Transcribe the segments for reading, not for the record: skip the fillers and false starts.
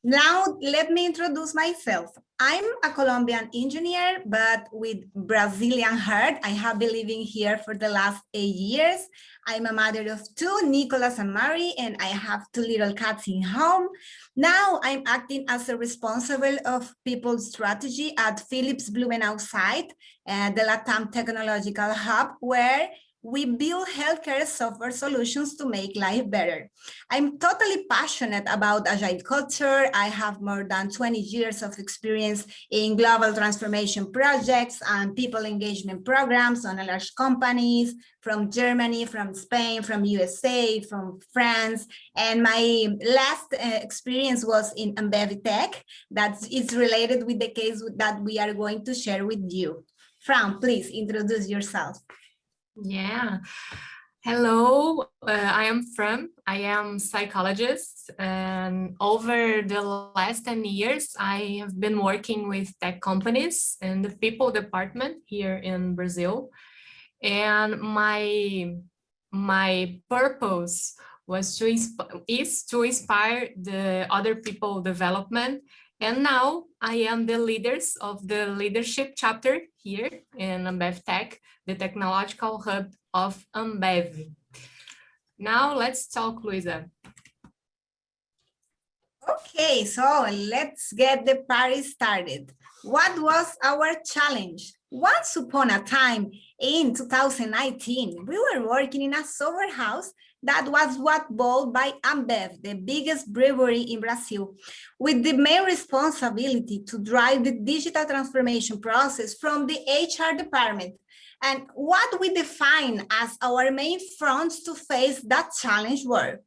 Now, let me introduce myself. I'm a Colombian engineer, but with Brazilian heart. I have been living here for the last 8 years. I'm a mother of 2, Nicholas and Mary, and I have 2 little cats in home. Now I'm acting as a responsible of people strategy at Philips Blumenau site, the LATAM Technological Hub, where we build healthcare software solutions to make life better. I'm totally passionate about agile culture. I have more than 20 years of experience in global transformation projects and people engagement programs on large companies from Germany, from Spain, from USA, from France. And my last experience was in AmbevTech that is related with the case that we are going to share with you. Fran, please introduce yourself. Yeah. Hello, I am Fran. I am psychologist, and over the last 10 years, I have been working with tech companies in the people department here in Brazil. And my purpose was to inspire the other people development. And now I am the leaders of the leadership chapter here in AmbevTech, the technological hub of Ambev. Now let's talk, Luisa. Okay, so let's get the party started. What was our challenge? Once upon a time in 2019, we were working in a software house that was bought by Ambev, the biggest brewery in Brazil, with the main responsibility to drive the digital transformation process from the HR department. And what we define as our main fronts to face that challenge were: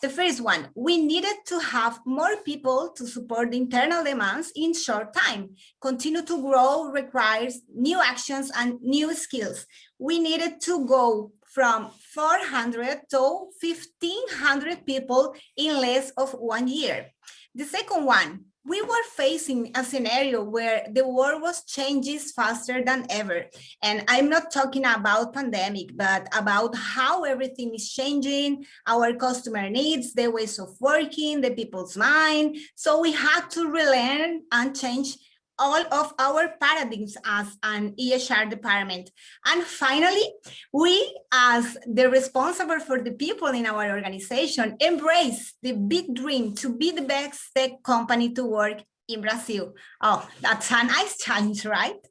the first one, we needed to have more people to support the internal demands in short time. Continue to grow requires new actions and new skills. We needed to go from 400 to 1,500 people in less of 1 year. The second one, we were facing a scenario where the world was changing faster than ever. And I'm not talking about pandemic, but about how everything is changing, our customer needs, the ways of working, the people's mind. So we had to relearn and change all of our paradigms as an EHR department. And finally, we, as the responsible for the people in our organization, embrace the big dream to be the best tech company to work in Brazil. Oh, that's a nice challenge, right?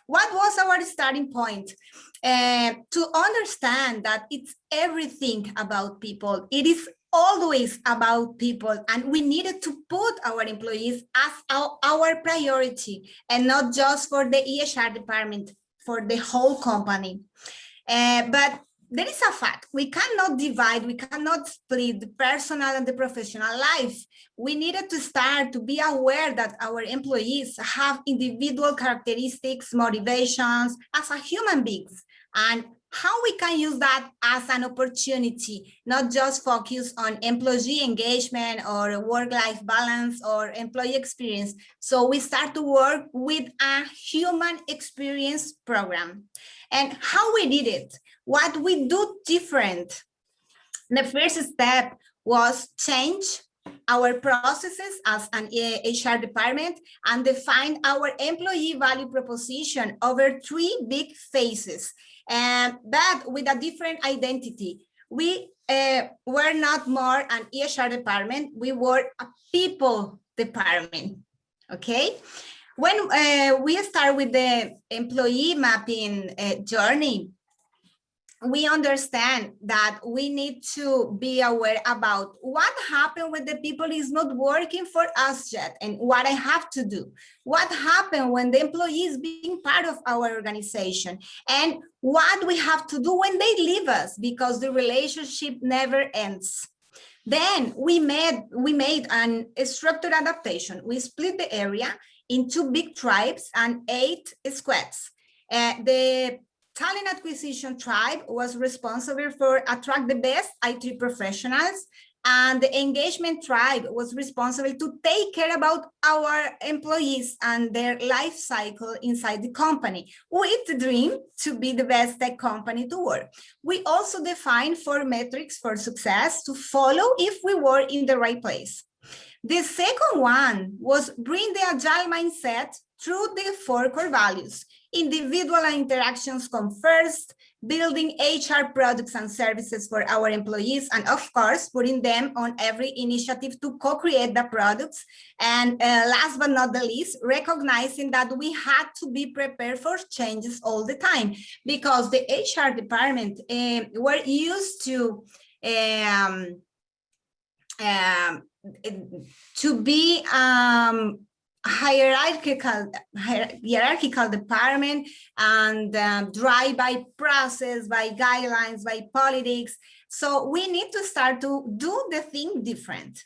What was our starting point? To understand that it's everything about people. It is always about people, and we needed to put our employees as our priority, and not just for the EHR department, for the whole company. But there is a fact: we cannot divide, we cannot split the personal and the professional life. We needed to start to be aware that our employees have individual characteristics, motivations as a human beings, and how we can use that as an opportunity, not just focus on employee engagement or work-life balance or employee experience. So we start to work with a human experience program. And how we did it, what we do different. The first step was change our processes as an HR department and define our employee value proposition over 3 big phases. And that with a different identity. We were not more an EHR department, we were a people department, okay? When we start with the employee mapping journey, we understand that we need to be aware about what happened when the people is not working for us yet and what I have to do. What happened when the employee is being part of our organization, and what we have to do when they leave us, because the relationship never ends. Then we made a structured adaptation. We split the area into big tribes and 8 squads. The talent acquisition tribe was responsible for attract the best IT professionals, and the engagement tribe was responsible to take care about our employees and their life cycle inside the company, with the dream to be the best tech company to work. We also defined 4 metrics for success to follow if we were in the right place. The second one was bring the agile mindset through the 4 core values. Individual interactions come first, building HR products and services for our employees, and of course, putting them on every initiative to co-create the products. And last but not the least, recognizing that we had to be prepared for changes all the time, because the HR department were used to be hierarchical department, and drive by process, by guidelines, by politics. So we need to start to do the thing different.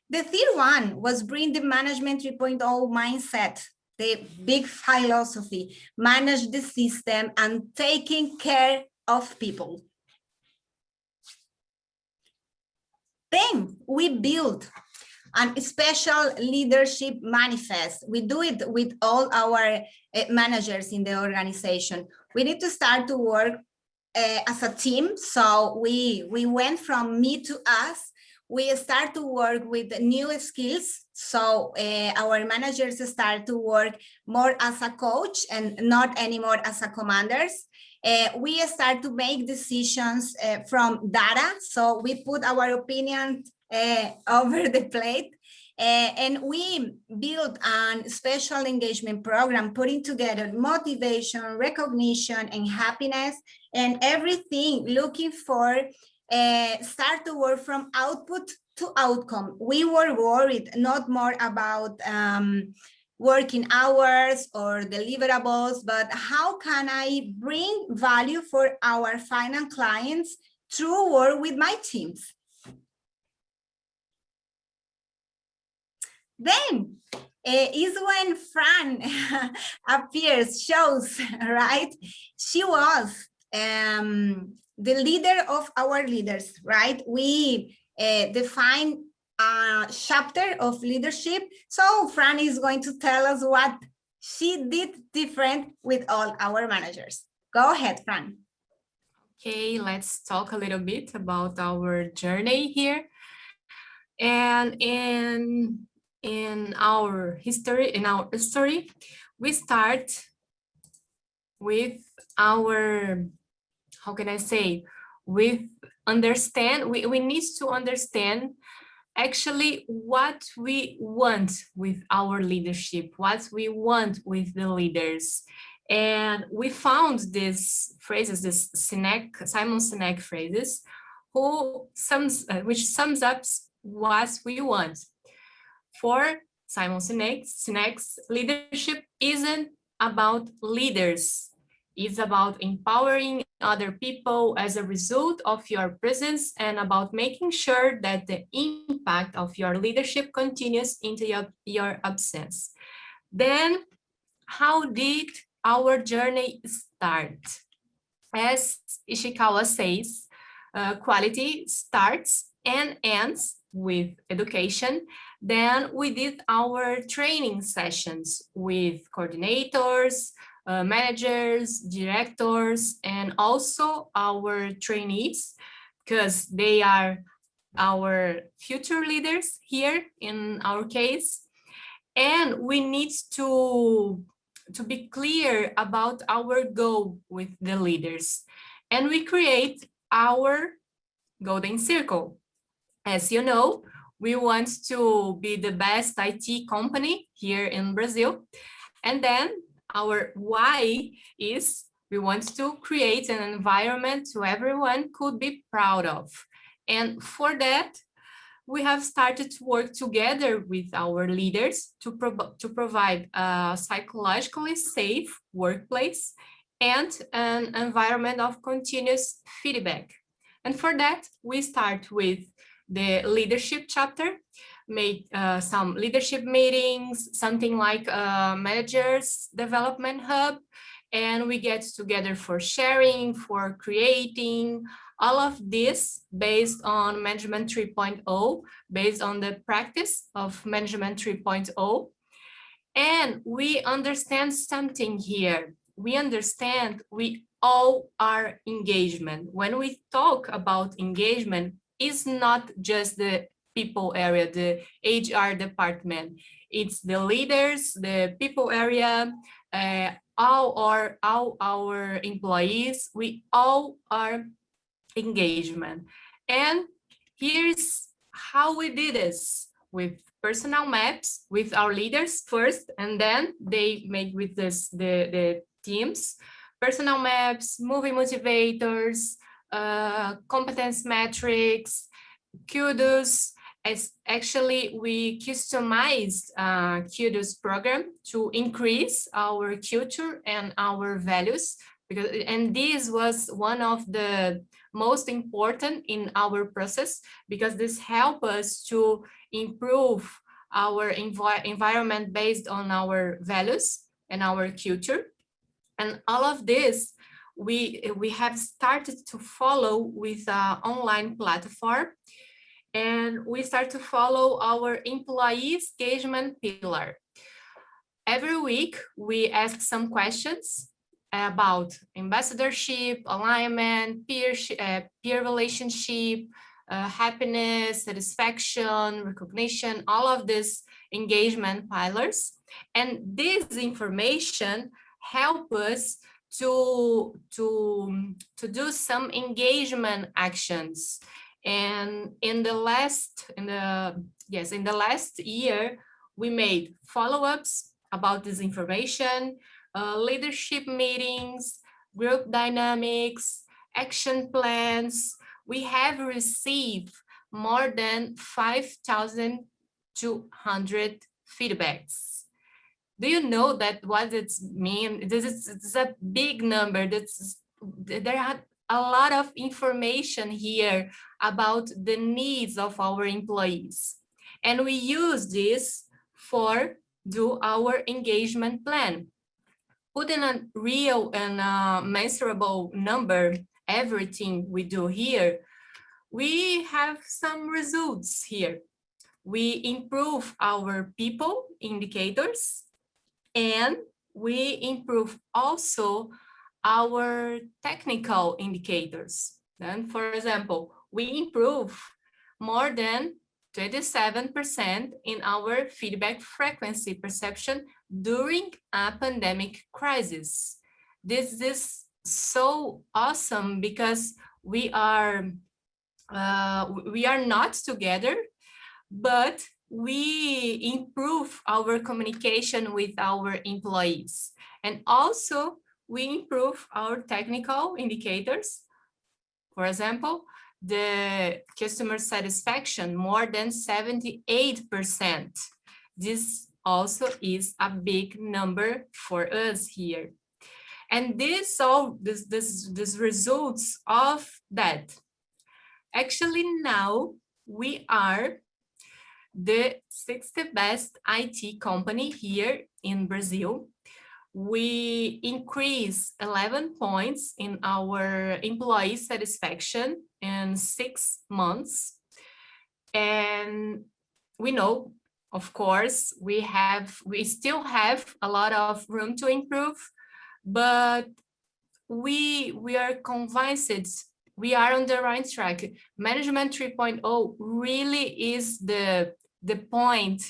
The third one was bring the management 3.0 mindset, the big philosophy, manage the system and taking care of people. Then we build a special leadership manifest. We do it with all our managers in the organization. We need to start to work as a team. So we went from me to us. We start to work with new skills. So our managers start to work more as a coach and not anymore as a commanders. We start to make decisions from data. So we put our opinion over the plate. And we built a special engagement program, putting together motivation, recognition, and happiness, and everything looking for start to work from output to outcome. We were worried not more about working hours or deliverables, but how can I bring value for our final clients through work with my teams? Then is when Fran appears, shows, right? She was the leader of our leaders, right? We define a chapter of leadership. So Fran is going to tell us what she did different with all our managers. Go ahead, Fran. Okay, let's talk a little bit about our journey here. And in our story, we start with our, how can I say, with understand, we need to understand actually what we want with our leadership, what we want with the leaders. And we found these phrases, this Simon Sinek phrases, which sums up what we want. For Simon Sinek's leadership isn't about leaders. It's about empowering other people as a result of your presence, and about making sure that the impact of your leadership continues into your absence. Then, how did our journey start? As Ishikawa says, quality starts and ends with education. Then we did our training sessions with coordinators, managers, directors, and also our trainees, because they are our future leaders here in our case. And we need to be clear about our goal with the leaders. And we create our golden circle. As you know, we want to be the best IT company here in Brazil. And then our why is we want to create an environment so everyone could be proud of. And for that, we have started to work together with our leaders to provide a psychologically safe workplace and an environment of continuous feedback. And for that, we start with the leadership chapter, made some leadership meetings, something like a manager's development hub, and we get together for sharing, for creating, all of this based on Management 3.0, based on the practice of Management 3.0. And we understand something here. We understand we all are engagement. When we talk about engagement, it's not just the people area, the HR department. It's the leaders, the people area, all our employees, we all are engagement. And here's how we did this with personal maps with our leaders first, and then they make with this the teams, personal maps, movie motivators, competence metrics, kudos. As actually we customized kudos program to increase our culture and our values, because and this was one of the most important in our process, because this help us to improve our environment based on our values and our culture. And all of this we have started to follow with an online platform, and we start to follow our employees engagement pillar. Every week we ask some questions about ambassadorship, alignment, peer relationship, happiness, satisfaction, recognition, all of these engagement pillars. And this information help us to do some engagement actions. And in the last year, we made follow-ups about this information, leadership meetings, group dynamics, action plans. We have received more than 5,200 feedbacks. Do you know that what it means? It's a big number. There are a lot of information here about the needs of our employees. And we use this for do our engagement plan. Putting a real and measurable number, everything we do here, we have some results here. We improve our people indicators, and we improve also our technical indicators. Then, for example, we improve more than 27% in our feedback frequency perception during a pandemic crisis. This is so awesome because we are not together, but we improve our communication with our employees, and also we improve our technical indicators. For example, the customer satisfaction, more than 78%. This also is a big number for us here. And this results of that. Actually, now we are the 60th best IT company here in Brazil. We increase 11 points in our employee satisfaction in 6 months. And we know, of course, we still have a lot of room to improve, but we are convinced we are on the right track. Management 3.0 really is the point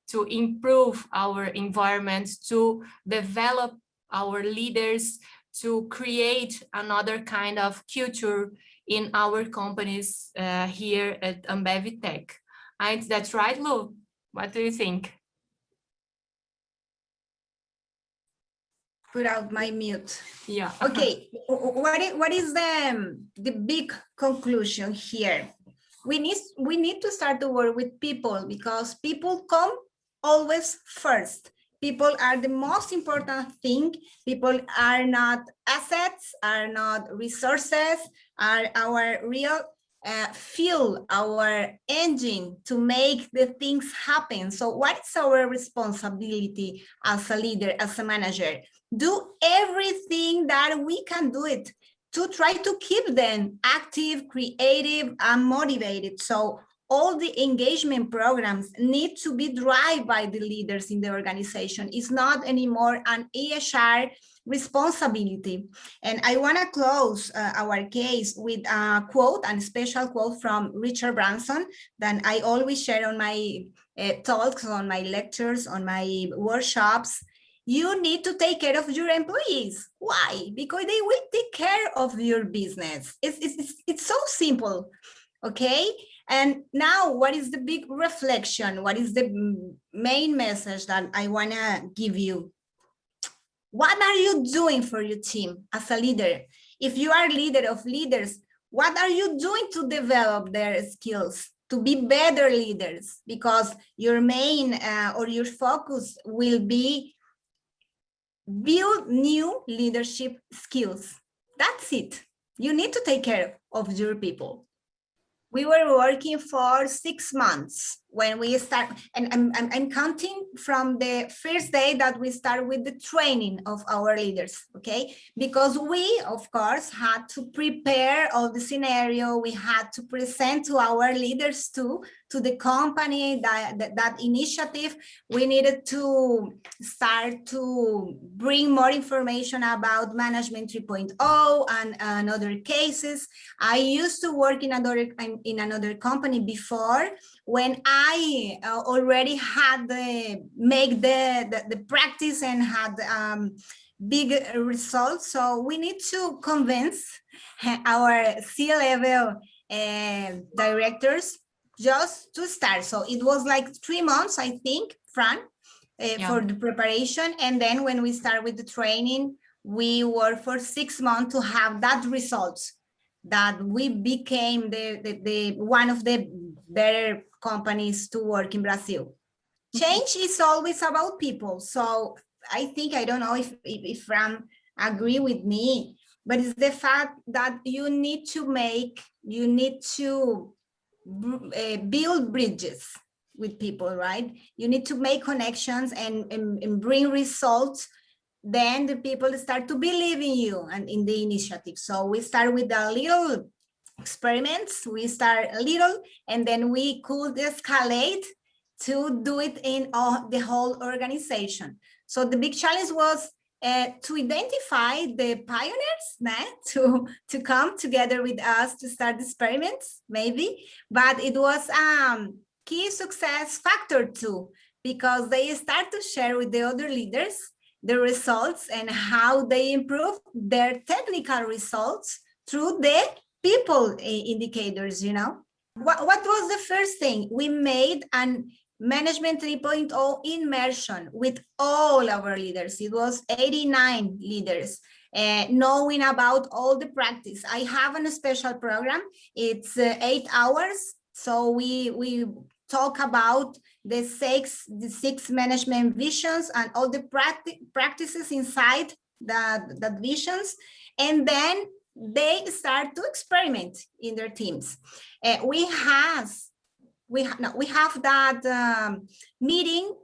to improve our environment, to develop our leaders, to create another kind of culture in our companies here at AmbevTech. That's right, Lu? What do you think? Put out my mute. Yeah. Okay, what is the big conclusion here? We need to start to work with people, because people come always first. People are the most important thing. People are not assets, are not resources, are our real fuel, our engine to make the things happen. So what is our responsibility as a leader, as a manager? Do everything that we can do it to try to keep them active, creative, and motivated. So all the engagement programs need to be driven by the leaders in the organization. It's not anymore an EHR responsibility. And I want to close our case with a quote, and a special quote from Richard Branson that I always share on my talks, on my lectures, on my workshops. You need to take care of your employees. Why? Because they will take care of your business. It's so simple, okay? And now, what is the big reflection? What is the main message that I want to give you? What are you doing for your team as a leader? If you are leader of leaders, what are you doing to develop their skills, to be better leaders? Because your main or your focus will be build new leadership skills. That's it. You need to take care of your people. We were working for 6 months when we start, and I'm counting from the first day that we start with the training of our leaders, okay? Because we, of course, had to prepare all the scenario. We had to present to our leaders too, to the company, that initiative. We needed to start to bring more information about Management 3.0 and other cases. I used to work in another company before, when I already had make the practice and had big results. So we need to convince our C-level directors just to start. So it was like 3 months, I think, Fran, for the preparation. And then when we start with the training, we worked for 6 months to have that results, that we became the one of the better companies to work in Brazil. Change is always about people. So I think, I don't know if Fran agree with me, but it's the fact that you need to build bridges with people, right? You need to make connections and bring results. Then the people start to believe in you and in the initiative. So we start with a little experiments. We start a little, and then we could escalate to do it in the whole organization. So the big challenge was to identify the pioneers, to come together with us to start experiments, maybe. But it was key success factor too, because they start to share with the other leaders the results and how they improve their technical results through the people indicators, What was the first thing? We made an Management 3.0 immersion with all our leaders. It was 89 leaders, knowing about all the practice. I have a special program. It's 8 hours. So we talk about the six management visions and all the practices inside that visions. And then they start to experiment in their teams. We have that meeting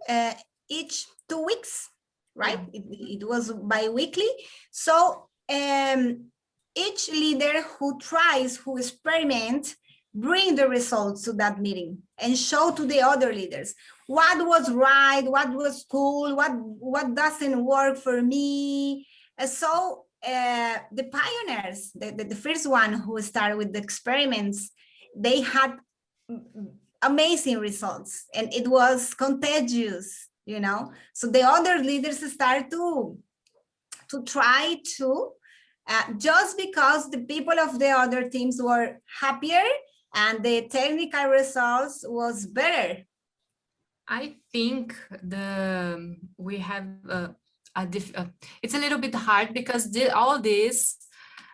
each 2 weeks, right? It was bi-weekly. So each leader who experiments, bring the results to that meeting and show to the other leaders what was right, what was cool, what doesn't work for me. So the pioneers, the first one who started with the experiments, they had amazing results, and it was contagious, So the other leaders start to try to, just because the people of the other teams were happier and the technical results was better. I think we have it's a little bit hard because all this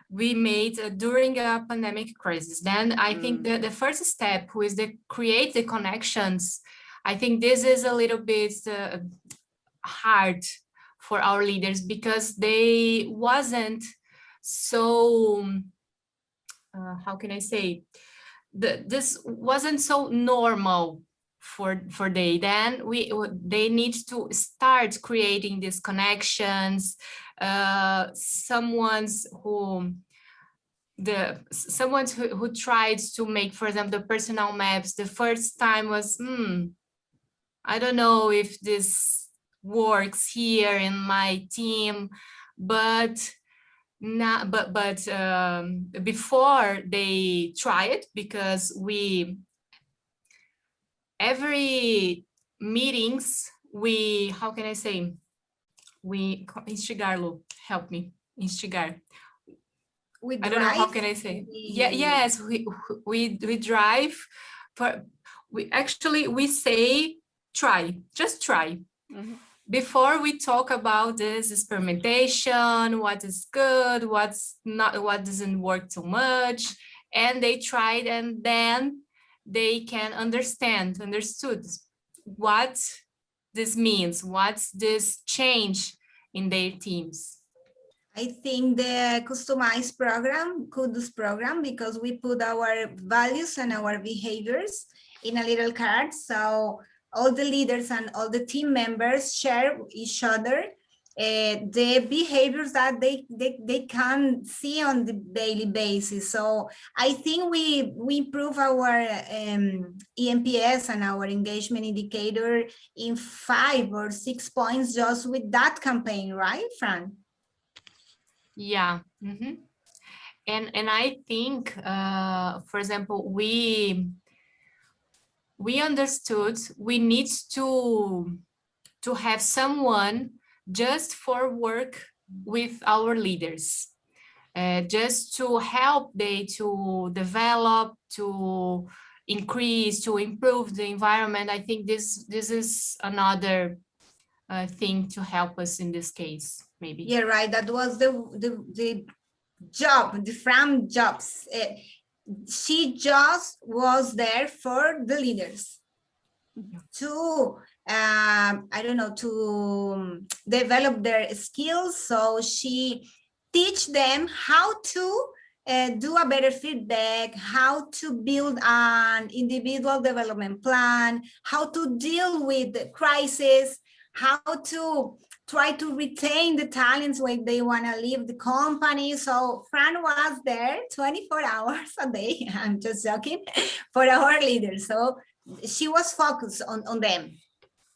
we made during a pandemic crisis. Then I think the first step was to create the connections. I think this is a little bit hard for our leaders because they wasn't so, how can I say, this wasn't so normal for they need to start creating these connections. Someone who tried to make, for example, the personal maps, the first time was I don't know if this works here in my team. but not, before they try it, because every meetings, how can I say, instigar, Lu, help me, instigar. I don't know, how can I say? Yeah, yes, we drive for, we say try, just try. Mhm. Before we talk about this experimentation, what is good, what's not, what doesn't work too much, and they tried, and then they can understood what this means, what's this change in their teams. I think the customized program, Kudus program, because we put our values and our behaviors in a little card. So all the leaders and all the team members share each other the behaviors that they can see on the daily basis. So I think we improve our ENPS and our engagement indicator in 5 or 6 points just with that campaign, right, Fran? Yeah. Mm-hmm. And I think, for example, we understood we need to have someone just for work with our leaders, just to help they to develop, to increase, to improve the environment. I think this is another thing to help us in this case, maybe. Yeah, right. That was the job, the Fran jobs. She just was there for the leaders to, I don't know, to develop their skills. So she teach them how to do a better feedback, how to build an individual development plan, how to deal with the crisis, how to try to retain the talents when they want to leave the company. So Fran was there 24 hours a day, I'm just joking, for our leaders. So she was focused on them.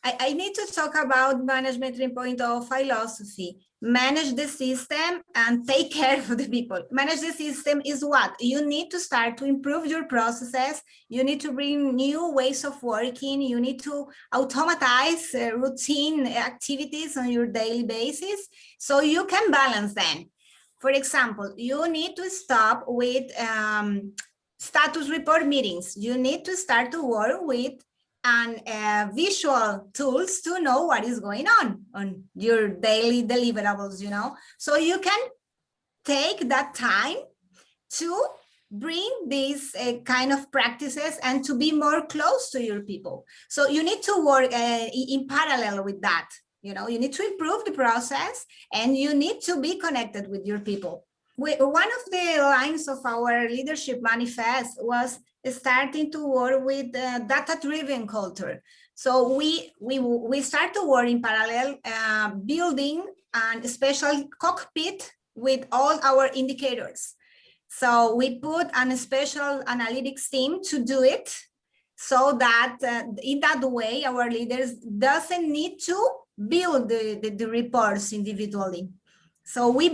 I need to talk about management 3.0 philosophy. Manage the system and take care of the people. Manage the system is what? You need to start to improve your processes. You need to bring new ways of working. You need to automatize routine activities on your daily basis so you can balance them. For example, you need to stop with status report meetings. You need to start to work with and visual tools to know what is going on your daily deliverables, you know, so you can take that time to bring these kind of practices and to be more close to your people. So you need to work in parallel with that. You know, you need to improve the process and you need to be connected with your people. One of the lines of our leadership manifest was starting to work with data-driven culture. So we start to work in parallel, building a special cockpit with all our indicators. So we put a special analytics team to do it, so that in that way our leaders doesn't need to build the reports individually. So we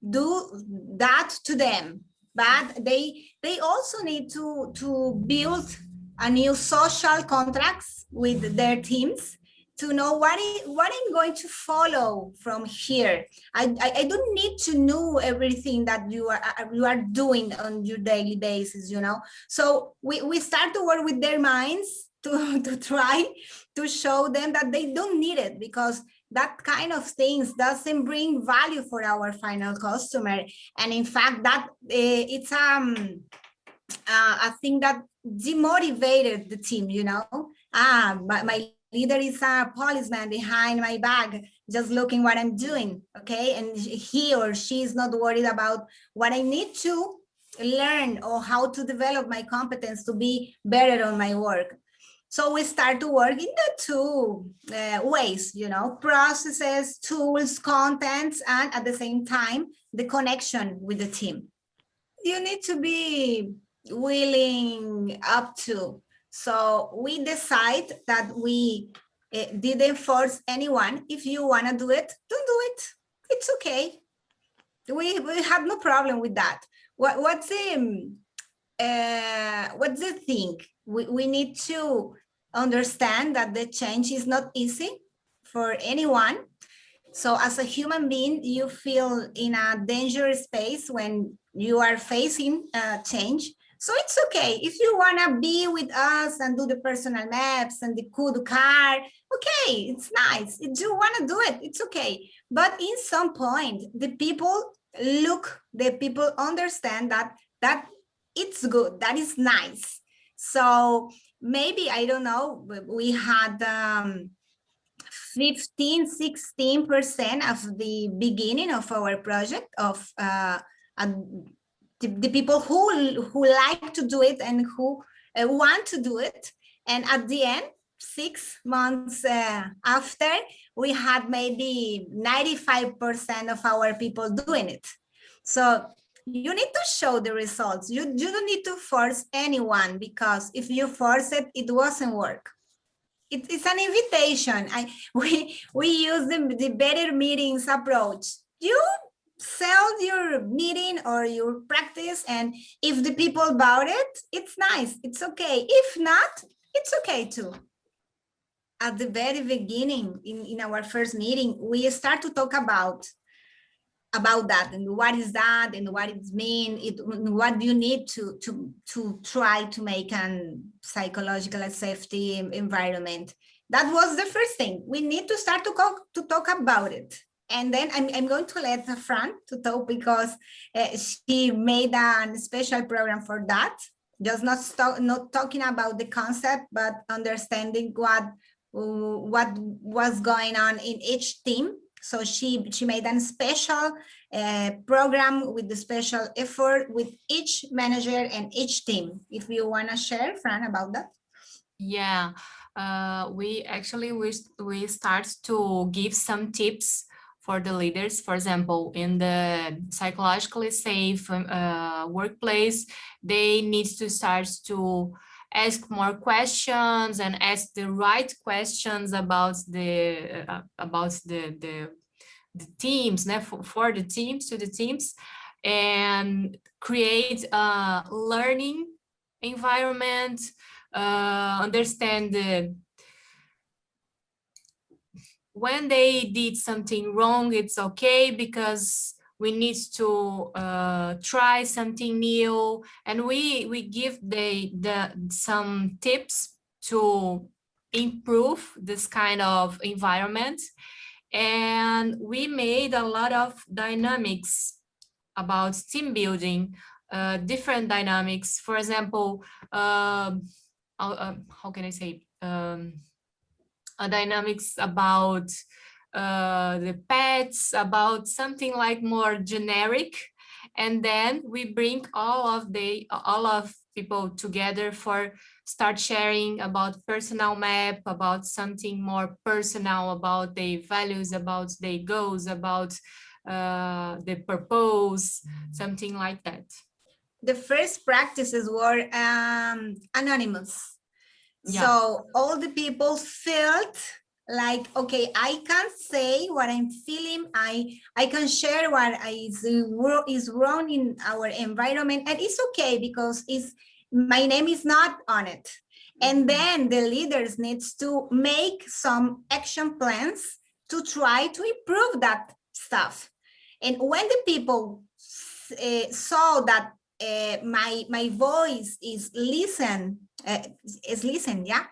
do that to them, but they also need to build a new social contracts with their teams to know what I'm going to follow from here. I don't need to know everything that you are doing on your daily basis, you know. So we start to work with their minds to try to show them that they don't need it, because that kind of things doesn't bring value for our final customer. And in fact, that it's a thing that demotivated the team, you know. My leader is a policeman behind my back, just looking what I'm doing, okay? And he or she is not worried about what I need to learn or how to develop my competence to be better on my work. So we start to work in the two ways, you know, processes, tools, contents, and at the same time, the connection with the team. You need to be willing up to. So we decide that we didn't force anyone. If you want to do it, don't do it. it's okay. We have no problem with that. What's the thing? We need to understand that the change is not easy for anyone. So as a human being, you feel in a dangerous space when you are facing change. So it's okay. If you want to be with us and do the personal maps and the cool car, okay, it's nice. If you want to do it, it's okay. But in some point, the people understand that it's good, that is nice. So maybe, I don't know, we had 15-16% of the beginning of our project of the people who like to do it and who want to do it. And at the end, 6 months after, we had maybe 95% of our people doing it. So you need to show the results. You don't need to force anyone, because if you force it, it doesn't work. It's an invitation. We use the better meetings approach. You sell your meeting or your practice, and if the people bought it, it's nice, it's okay. If not, it's okay too. At the very beginning, in our first meeting, we start to talk about that and what is that and what it means, what do you need to try to make a psychological safety environment. That was the first thing. We need to start to talk about it. And then I'm going to let Fran to talk, because she made a special program for that. Just not talking about the concept, but understanding what was going on in each team. So she made a special program with the special effort with each manager and each team. If you want to share, Fran, about that. Yeah, we start to give some tips for the leaders. For example, in the psychologically safe workplace, they need to start to ask more questions and ask the right questions about the teams, for the teams, to the teams, and create a learning environment, understand when they did something wrong, it's okay, because we need to try something new, and we give some tips to improve this kind of environment. And we made a lot of dynamics about team building, different dynamics. For example, how can I say, a dynamics about the pets, about something like more generic, and then we bring all of people together for start sharing about personal map, about something more personal, about their values, about their goals, about the purpose, something like that. The first practices were anonymous. Yeah. So all the people felt like, okay, I can say what I'm feeling. I can share what is wrong in our environment, and it's okay, because my name is not on it. And then the leaders needs to make some action plans to try to improve that stuff. And when the people saw that my voice is listened, yeah.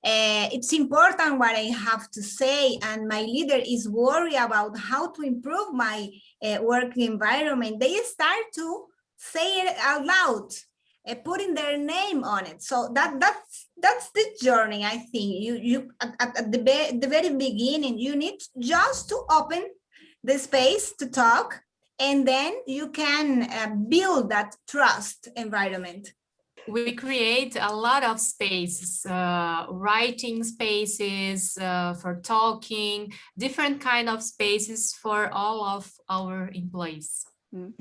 It's important what I have to say, and my leader is worried about how to improve my work environment. They start to say it out loud, putting their name on it. So that's the journey. I think you at the very beginning, you need just to open the space to talk, and then you can build that trust environment. We create a lot of spaces, writing spaces, for talking, different kind of spaces for all of our employees.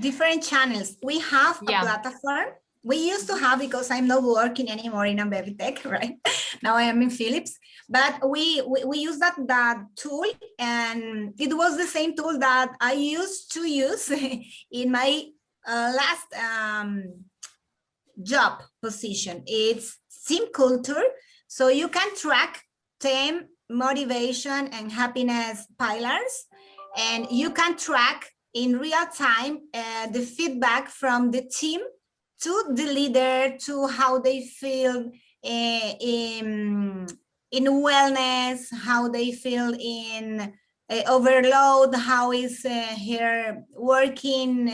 Different channels. We have a platform We used to have, because I'm not working anymore in AmbevTech, right? Now I am in Philips, but we use that tool, and it was the same tool that I used to use in my last job position. It's team culture, so you can track team motivation and happiness pillars, and you can track in real time the feedback from the team to the leader, to how they feel in wellness, how they feel in overload, how is her working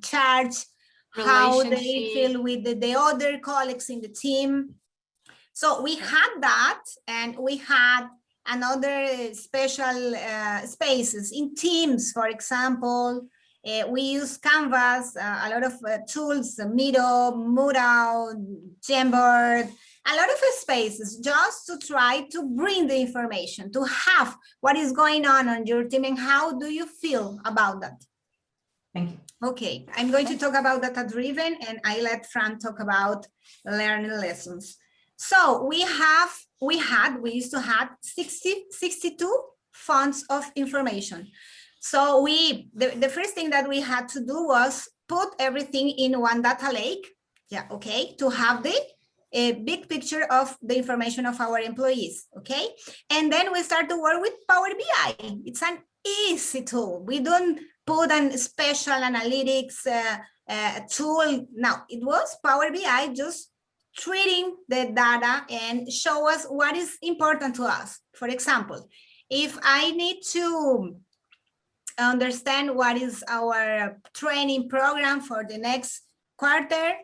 charge, how they feel with the other colleagues in the team. So we had that, and we had another special spaces in Teams, for example. We use Canvas, a lot of tools, Miro, Mural, Jamboard, a lot of spaces just to try to bring the information, to have what is going on your team, and how do you feel about that? Thank you. Okay, I'm going to talk about data-driven, and I let Fran talk about learning lessons. So we used to have 62 fonts of information. So the first thing that we had to do was put everything in one data lake, yeah, okay, to have a big picture of the information of our employees, okay? And then we start to work with Power BI. It's an easy tool. We don't put a special analytics tool. Now, it was Power BI just treating the data and show us what is important to us. For example, if I need to understand what is our training program for the next quarter,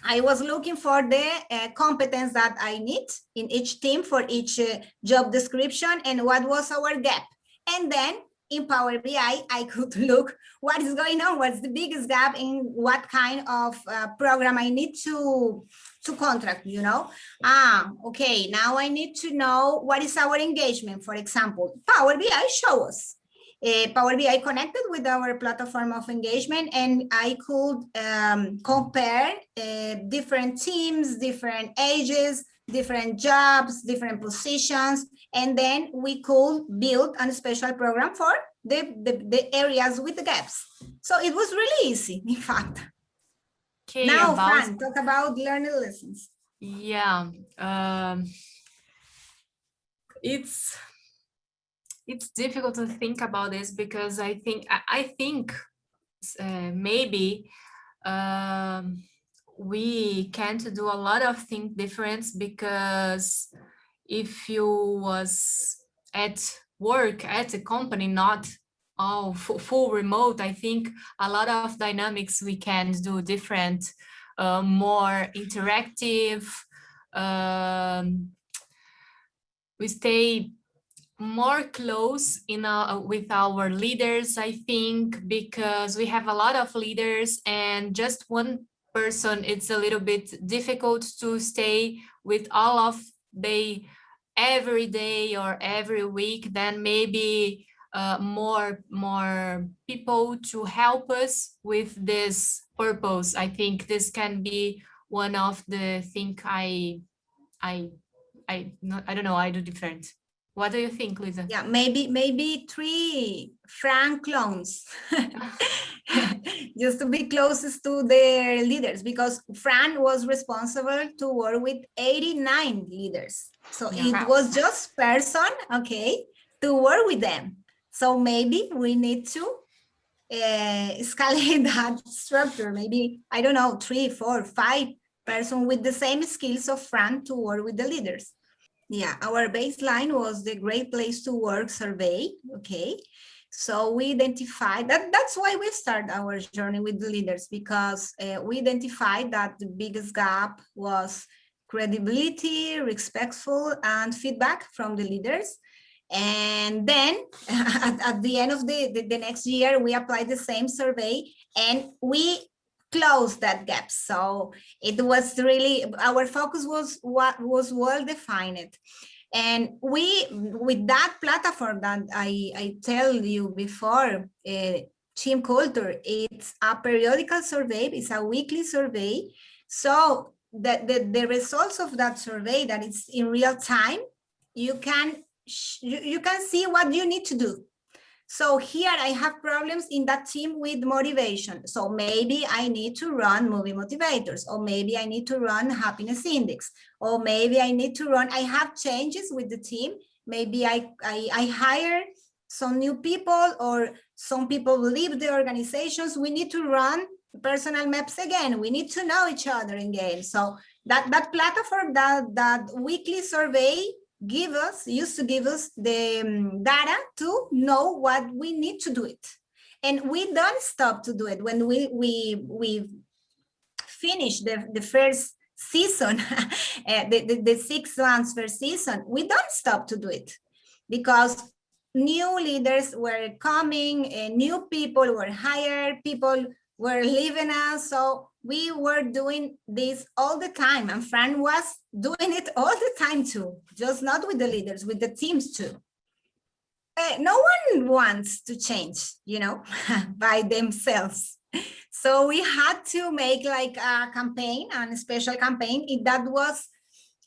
I was looking for the competence that I need in each team for each job description, and what was our gap. And then in Power BI, I could look what is going on, what's the biggest gap, in what kind of program I need to contract, you know. Okay, now I need to know what is our engagement, for example. Power BI show us. Power BI connected with our platform of engagement, and I could compare different teams, different ages, different jobs, different positions, and then we could build a special program for the areas with the gaps. So it was really easy, in fact. Okay, now, Fran, talk about learning lessons. Yeah, it's difficult to think about this, because I think maybe we can't do a lot of things different, because if you was at work at a company, not all full remote, I think a lot of dynamics we can do different, more interactive. We stay more close with our leaders, I think, because we have a lot of leaders, and just one person, it's a little bit difficult to stay with all of they every day or every week. Then maybe more people to help us with this purpose. I think this can be one of the things I don't know, I do different. What do you think, Luisa? Yeah, maybe 3 Fran clones, just to be closest to their leaders, because Fran was responsible to work with 89 leaders. So it was just person, okay, to work with them. So maybe we need to escalate that structure. Maybe, I don't know, 3, 4, 5 person with the same skills of Fran to work with the leaders. Yeah, our baseline was the Great Place to Work survey, okay? So we identified that's why we start our journey with the leaders, because we identified that the biggest gap was credibility, respectful, and feedback from the leaders. And then at the end of the next year, we applied the same survey, and we close that gap. So it was really, our focus was what was well defined. And we, with that platform that I tell you before, team culture. It's a periodical survey, it's a weekly survey. So the results of that survey, that is in real time, you can see what you need to do. So here I have problems in that team with motivation. So maybe I need to run movie motivators, or maybe I need to run happiness index, or maybe I need to run, I have changes with the team. Maybe I hire some new people, or some people leave the organizations. We need to run personal maps again. We need to know each other again. So that platform, that weekly survey used to give us the data to know what we need to do it. And we don't stop to do it. When we finish the first season, the 6 months first season, we don't stop to do it, because new leaders were coming, and new people were hired, people were leaving us. So we were doing this all the time, and Fran was doing it all the time too, just not with the leaders, with the teams too. No one wants to change, by themselves. So we had to make like a campaign, a special campaign. That was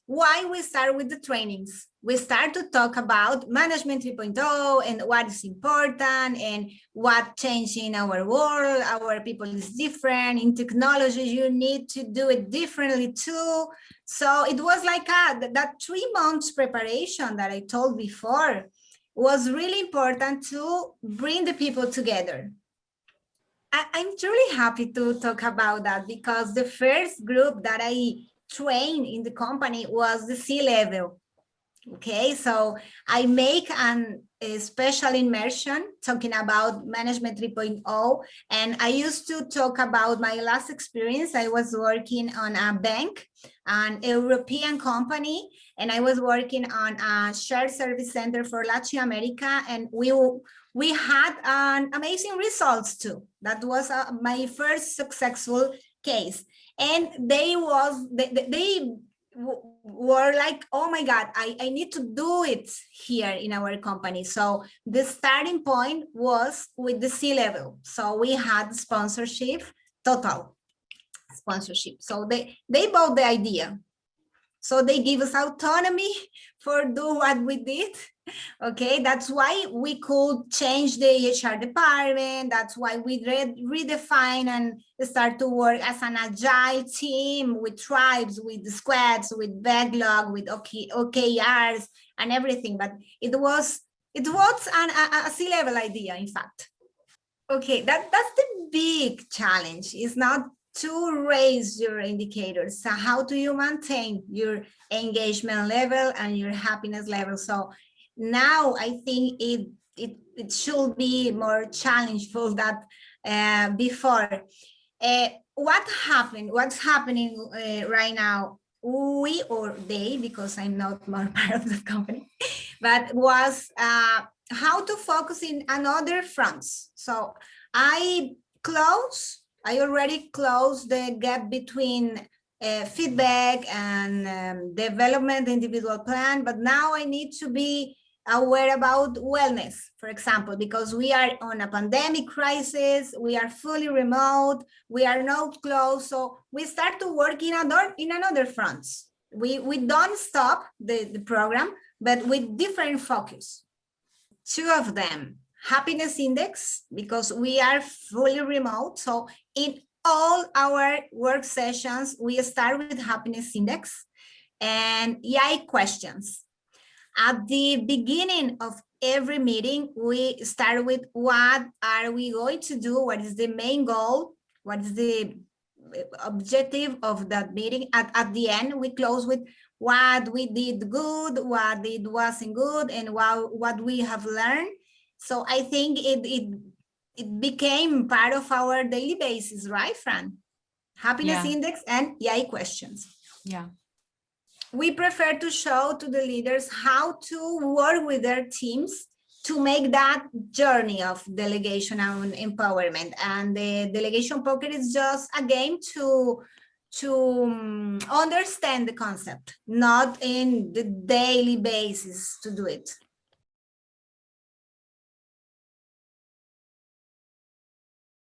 why we start with the trainings. We start to talk about management 3.0 and what is important and what changed in our world. Our people is different. In technology, you need to do it differently too. So it was like that 3 months preparation that I told before was really important to bring the people together. I'm truly happy to talk about that, because the first group that I trained in the company was the C-level. Okay, so I make a special immersion talking about management 3.0, and I used to talk about my last experience. I was working on a bank, an European company, and I was working on a shared service center for Latin America, and we had amazing results too. That was my first successful case, and they were like, oh my God, I need to do it here in our company. So the starting point was with the C-level. So we had sponsorship, total sponsorship. So they bought the idea. So they give us autonomy for do what we did. Okay, that's why we could change the HR department. That's why we redefine and start to work as an agile team with tribes, with squads, with backlog, with OKRs and everything. But it was a C-level idea, in fact. Okay, that's the big challenge. It's not to raise your indicators. So how do you maintain your engagement level and your happiness level? So now I think it should be more challenging than before. What's happening right now? We, or they, because I'm not more part of the company, but was how to focus in another fronts. So I already closed the gap between feedback and development individual plan, but now I need to be aware about wellness, for example, because we are on a pandemic crisis, we are fully remote, we are not close, so we start to work in another fronts. We don't stop the program, but with different focus. 2 of them. Happiness index, because we are fully remote. So in all our work sessions, we start with happiness index and EI questions. At the beginning of every meeting, we start with what are we going to do? What is the main goal? What is the objective of that meeting? At the end, we close with what we did good, what it wasn't good, and what we have learned. So I think it became part of our daily basis, right, Fran? Happiness index and EI questions. Yeah. We prefer to show to the leaders how to work with their teams to make that journey of delegation and empowerment. And the delegation poker is just a game to understand the concept, not in the daily basis to do it.